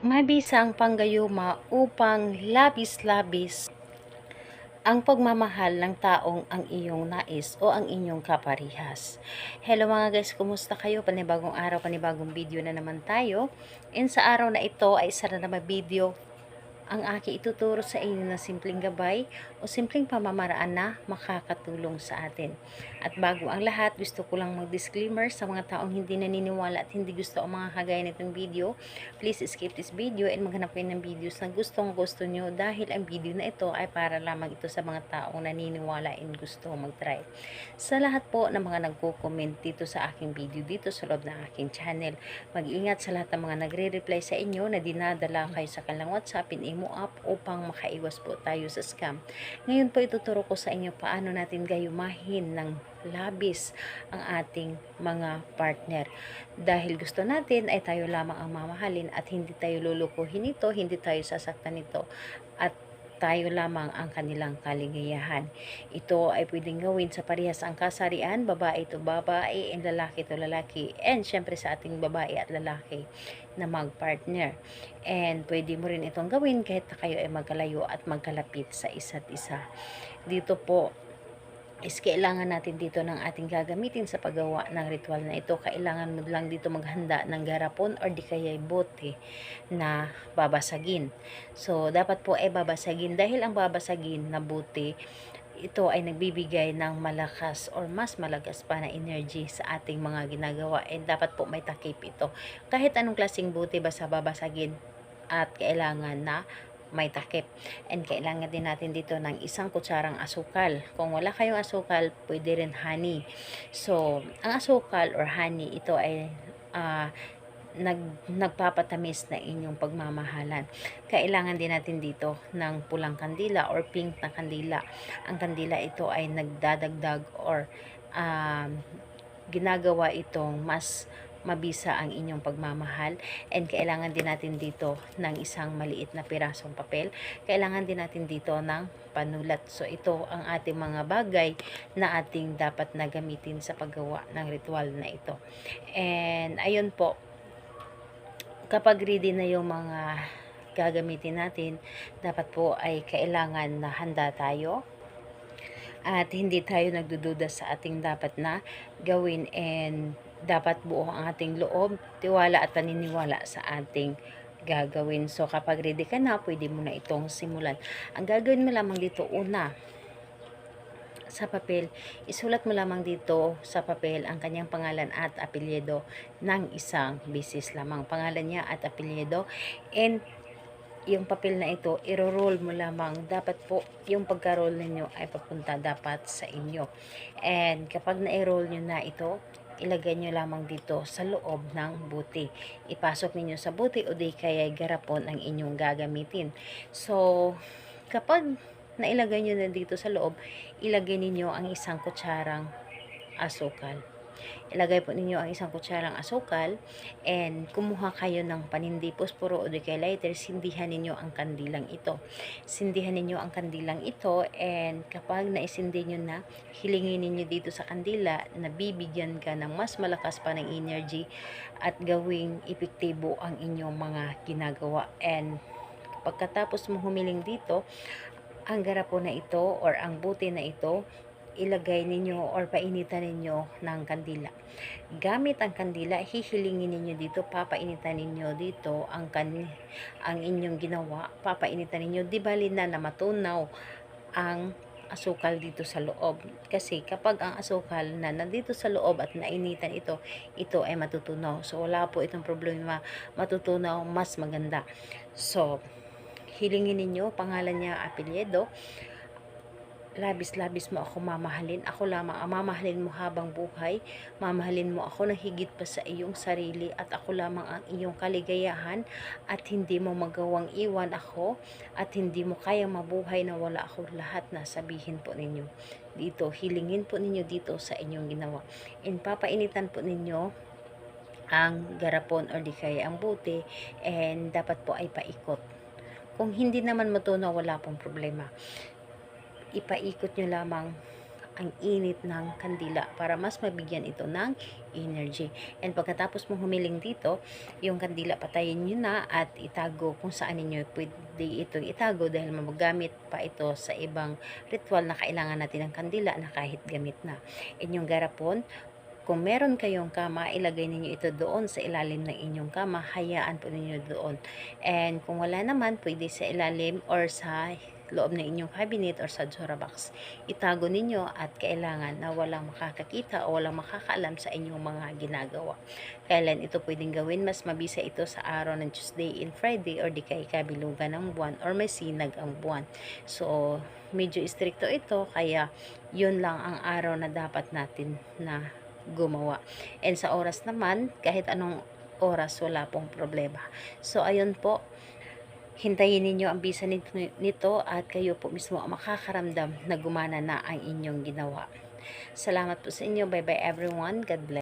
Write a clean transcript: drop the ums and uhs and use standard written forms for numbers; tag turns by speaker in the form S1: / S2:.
S1: Mabisang panggayuma upang labis-labis ang pagmamahal ng taong ang iyong nais o ang inyong kaparihas. Hello mga guys, kumusta kayo? Panibagong araw, panibagong video na naman tayo. And sa araw na ito ay isa na naman video ang aking ituturo sa inyo na simpleng gabay o simpleng pamamaraan na makakatulong sa atin. At bago ang lahat, gusto ko lang mag-disclaimer sa mga taong hindi naniniwala at hindi gusto ang mga kagaya nitong video. Please skip this video and maghanap kayo ng videos na gustong-gusto nyo dahil ang video na ito ay para lamang ito sa mga taong naniniwala and gusto mag-try. Sa lahat po ng mga nagko-comment dito sa aking video dito sa loob ng aking channel, mag-ingat sa lahat ng mga nagre-reply sa inyo na dinadala kayo sa kanilang WhatsApp mo up upang makaiwas po tayo sa scam. Ngayon po ituturo ko sa inyo paano natin gayumahin ng labis ang ating mga partner. Dahil gusto natin ay tayo lamang ang mamahalin at hindi tayo lulukuhin nito, hindi tayo sasaktan nito at tayo lamang ang kanilang kaligayahan. Ito ay pwedeng gawin sa parehas ang kasarian, babae to babae, and lalaki to lalaki, and syempre sa ating babae at lalaki na mag-partner. And pwede mo rin itong gawin kahit na kayo ay magkalayo at magkalapit sa isa't isa. Dito po is kailangan natin dito ng ating gagamitin sa paggawa ng ritual na ito. Kailangan mo lang dito maghanda ng garapon or di kaya bote na babasagin. So, dapat po ay babasagin dahil ang babasagin na bote, ito ay nagbibigay ng malakas or mas malakas pa na energy sa ating mga ginagawa. And dapat po may takip ito. Kahit anong klaseng bote basta babasagin at kailangan na may takip. And kailangan din natin dito ng isang kutsarang asukal. Kung wala kayong asukal, pwede rin honey. So, ang asukal or honey, ito ay nagpapatamis na inyong pagmamahalan. Kailangan din natin dito ng pulang kandila or pink na kandila. Ang kandila ito ay nagdadagdag or ginagawa itong mas mabisa ang inyong pagmamahal. And kailangan din natin dito ng isang maliit na pirasong papel. Kailangan din natin dito ng panulat. So ito ang ating mga bagay na ating dapat na gamitin sa paggawa ng ritual na ito. And ayun po, kapag ready na yung mga gagamitin natin, dapat po ay kailangan na handa tayo at hindi tayo nagdududa sa ating dapat na gawin, and dapat buo ang ating loob, tiwala at paniniwala sa ating gagawin. So kapag ready ka na, pwede mo na itong simulan. Ang gagawin mo lamang dito, una, sa papel, isulat mo lamang dito sa papel ang kanyang pangalan at apelyido ng isang bisis lamang. Pangalan niya at apelyido, and yung papel na ito, iro-roll mo lamang. Dapat po, yung pagka-roll ninyo ay papunta dapat sa inyo. And kapag na-roll nyo na ito, ilagay nyo lamang dito sa loob ng buti. Ipasok ninyo sa buti o di kaya garapon ang inyong gagamitin. So, kapag nailagay nyo na dito sa loob, ilagay ninyo ang isang kutsarang asukal. Ilagay po ninyo ang isang kutsarang asukal, and kumuha kayo ng panindi, posporo o di kaya lighter, sindihan ninyo ang kandilang ito. Sindihan ninyo ang kandilang ito, and kapag naisindi nyo na, hilingin ninyo dito sa kandila na bibigyan ka ng mas malakas pa ng energy at gawing epektibo ang inyong mga ginagawa. And pagkatapos mo humiling dito, ang garapon na ito or ang buti na ito, ilagay ninyo or painitan ninyo ng kandila. Gamit ang kandila, hihilingin ninyo dito, papainitan ninyo dito ang inyong ginawa, papainitan ninyo, di bali na matunaw ang asukal dito sa loob. Kasi kapag ang asukal na nandito sa loob at nainitan ito ay matutunaw. So wala po itong problema, matutunaw, mas maganda. So, hilingin ninyo, pangalan niya, apelyido, labis-labis mo ako mamahalin. Ako lamang ang mamahalin mo habang buhay. Mamahalin mo ako na higit pa sa iyong sarili, at ako lamang ang iyong kaligayahan, at hindi mo magawang iwan ako, at hindi mo kayang mabuhay na wala ako. Lahat na sabihin po ninyo dito, hilingin po ninyo dito sa inyong ginawa. And papainitan po ninyo ang garapon or di kaya ang buti, and dapat po ay paikot. Kung hindi naman matunaw, wala pong problema. Ipaikot nyo lamang ang init ng kandila para mas mabigyan ito ng energy. And pagkatapos mong humiling dito, yung kandila patayin nyo na at itago kung saan ninyo pwede itong itago dahil magagamit pa ito sa ibang ritual na kailangan natin ng kandila na kahit gamit na. And yung garapon, kung meron kayong kama, ilagay ninyo ito doon sa ilalim ng inyong kama, hayaan po ninyo doon. And kung wala naman, pwede sa ilalim or sa loob ng inyong cabinet or sa Zora box. Itago ninyo at kailangan na walang makakakita o walang makakaalam sa inyong mga ginagawa. Kailan ito pwedeng gawin? Mas mabisa ito sa araw ng Tuesday and Friday or di kay kabilugan ng buwan or may sinag ang buwan. So, medyo stricto ito kaya yun lang ang araw na dapat natin na gumawa. And sa oras naman, kahit anong oras, wala pong problema. So, ayun po, hintayin ninyo ang bisa nito at kayo po mismo ang makakaramdam na gumana na ang inyong ginawa. Salamat po sa inyo. Bye-bye everyone. God bless.